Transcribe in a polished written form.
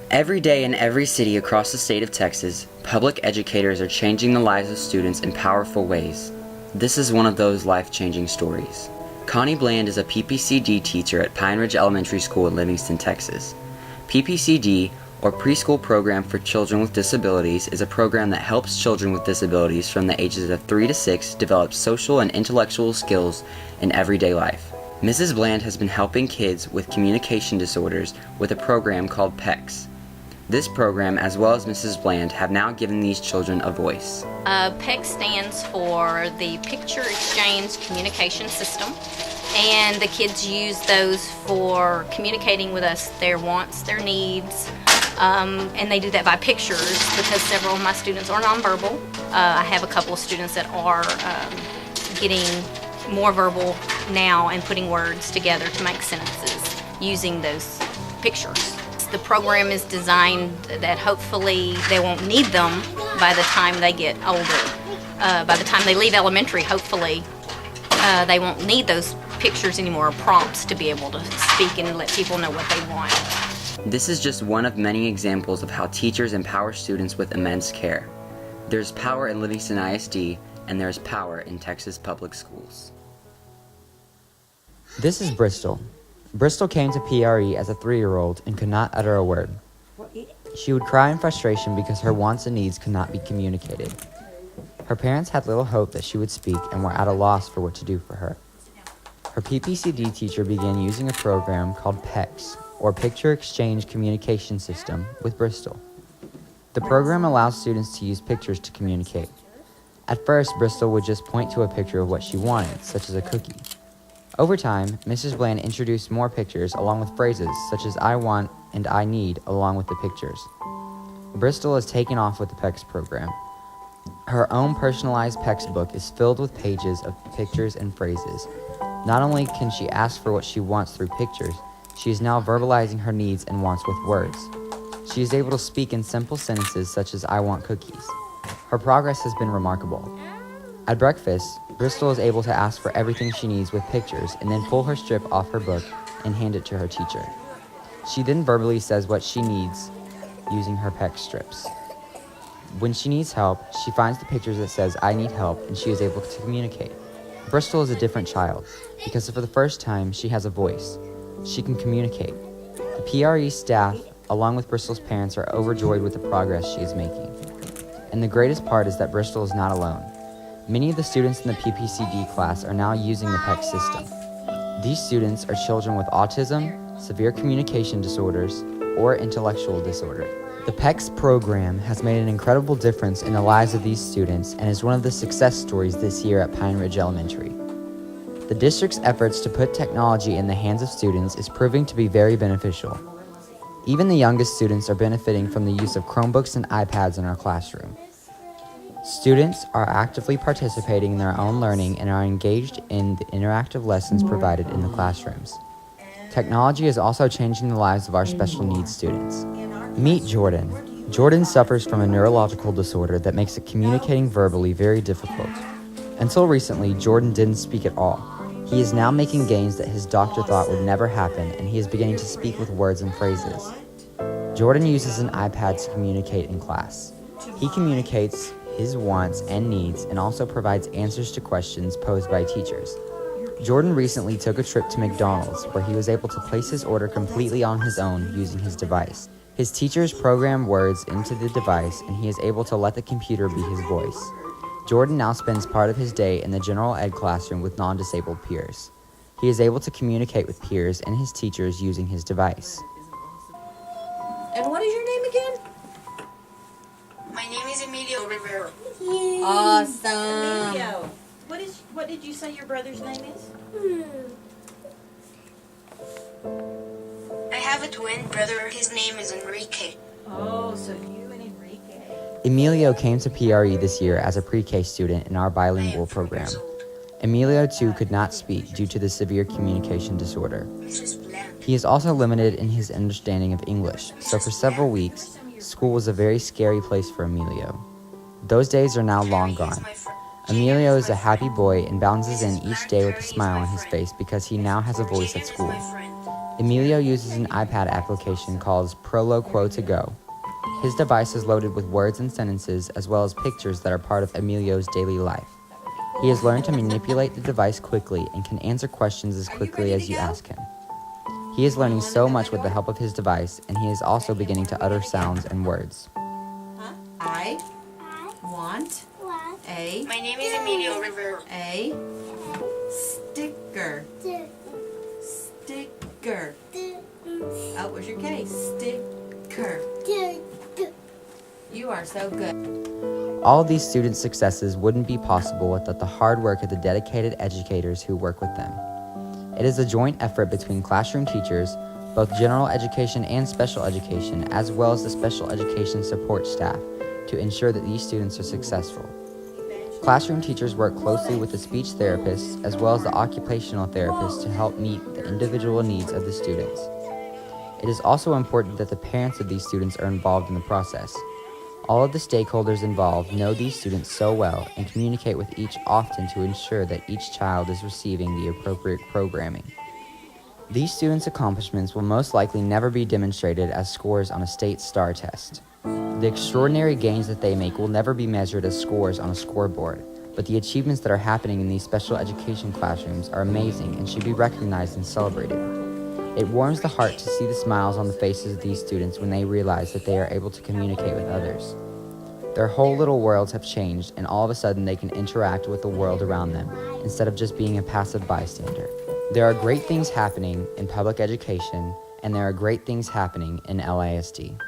Every day in every city across the state of Texas, public educators are changing the lives of students in powerful ways. This is one of those life-changing stories. Connie Bland is a PPCD teacher at Pine Ridge Elementary School in Livingston, Texas. PPCD, or Preschool Program for Children with Disabilities, is a program that helps children with disabilities from the ages of 3 to 6 develop social and intellectual skills in everyday life. Mrs. Bland has been helping kids with communication disorders with a program called PECS. This program, as well as Mrs. Bland, have now given these children a voice. PECS stands for the Picture Exchange Communication System, and the kids use those for communicating with us their wants, their needs, and they do that by pictures because several of my students are nonverbal. I have a couple of students that are getting more verbal now and putting words together to make sentences using those pictures. The program is designed that hopefully they won't need them by the time they get older. By the time they leave elementary, hopefully they won't need those pictures anymore, or prompts to be able to speak and let people know what they want. This is just one of many examples of how teachers empower students with immense care. There's power in Livingston ISD, and there's power in Texas public schools. This is Bristol. Bristol came to PRE as a 3-year-old and could not utter a word. She would cry in frustration because her wants and needs could not be communicated. Her parents had little hope that she would speak and were at a loss for what to do for her. Her PPCD teacher began using a program called PECS, or Picture Exchange Communication System, with Bristol. The program allows students to use pictures to communicate. At first, Bristol would just point to a picture of what she wanted, such as a cookie. Over time, Mrs. Bland introduced more pictures along with phrases such as I want and I need along with the pictures. Bristol has taken off with the PECS program. Her own personalized PECS book is filled with pages of pictures and phrases. Not only can she ask for what she wants through pictures, she is now verbalizing her needs and wants with words. She is able to speak in simple sentences such as I want cookies. Her progress has been remarkable. At breakfast, Bristol is able to ask for everything she needs with pictures and then pull her strip off her book and hand it to her teacher. She then verbally says what she needs using her PECS strips. When she needs help, she finds the pictures that says I need help and she is able to communicate. Bristol is a different child because for the first time she has a voice. She can communicate. The PRE staff, along with Bristol's parents, are overjoyed with the progress she is making. And the greatest part is that Bristol is not alone. Many of the students in the PPCD class are now using the PECS system. These students are children with autism, severe communication disorders, or intellectual disorder. The PECS program has made an incredible difference in the lives of these students and is one of the success stories this year at Pine Ridge Elementary. The district's efforts to put technology in the hands of students is proving to be very beneficial. Even the youngest students are benefiting from the use of Chromebooks and iPads in our classroom. Students are actively participating in their own learning and are engaged in the interactive lessons provided in the classrooms. Technology is also changing the lives of our special needs students. Meet Jordan. Jordan suffers from a neurological disorder that makes it communicating verbally very difficult. Until recently, Jordan didn't speak at all. He is now making gains that his doctor thought would never happen, and he is beginning to speak with words and phrases. Jordan uses an iPad to communicate in class. He communicates his wants and needs and also provides answers to questions posed by teachers. Jordan recently took a trip to McDonald's where he was able to place his order completely on his own using his device. His teachers program words into the device and he is able to let the computer be his voice. Jordan now spends part of his day in the general ed classroom with non-disabled peers. He is able to communicate with peers and his teachers using his device. And what is your name again? My name is Emilio Rivera. Awesome. Emilio, what did you say your brother's name is? I have a twin brother. His name is Enrique. Oh, so you and Enrique. Emilio came to PRE this year as a pre-K student in our I bilingual am 4 program. years old. Emilio too could not speak due to the severe communication disorder. Mrs. Bland. He is also limited in his understanding of English, so for several weeks, school was a very scary place for Emilio. Those days are now long gone. Emilio is a happy boy and bounces in each day with a smile on his face because he now has a voice at school. Emilio uses an iPad application called Prolo Quo to Go. His device is loaded with words and sentences as well as pictures that are part of Emilio's daily life. He has learned to manipulate the device quickly and can answer questions as quickly as you ask him. He is learning so much with the help of his device, and he is also beginning to utter sounds and words. I want a My name is Emilio Rivera. sticker. Sticker. Oh, where's your case? Sticker. You are so good. All of these students' successes wouldn't be possible without the hard work of the dedicated educators who work with them. It is a joint effort between classroom teachers, both general education and special education, as well as the special education support staff, to ensure that these students are successful. Classroom teachers work closely with the speech therapists as well as the occupational therapists to help meet the individual needs of the students. It is also important that the parents of these students are involved in the process. All of the stakeholders involved know these students so well and communicate with each often to ensure that each child is receiving the appropriate programming. These students' accomplishments will most likely never be demonstrated as scores on a state STAR test. The extraordinary gains that they make will never be measured as scores on a scoreboard, but the achievements that are happening in these special education classrooms are amazing and should be recognized and celebrated. It warms the heart to see the smiles on the faces of these students when they realize that they are able to communicate with others. Their whole little worlds have changed, and all of a sudden they can interact with the world around them instead of just being a passive bystander. There are great things happening in public education, and there are great things happening in LASD.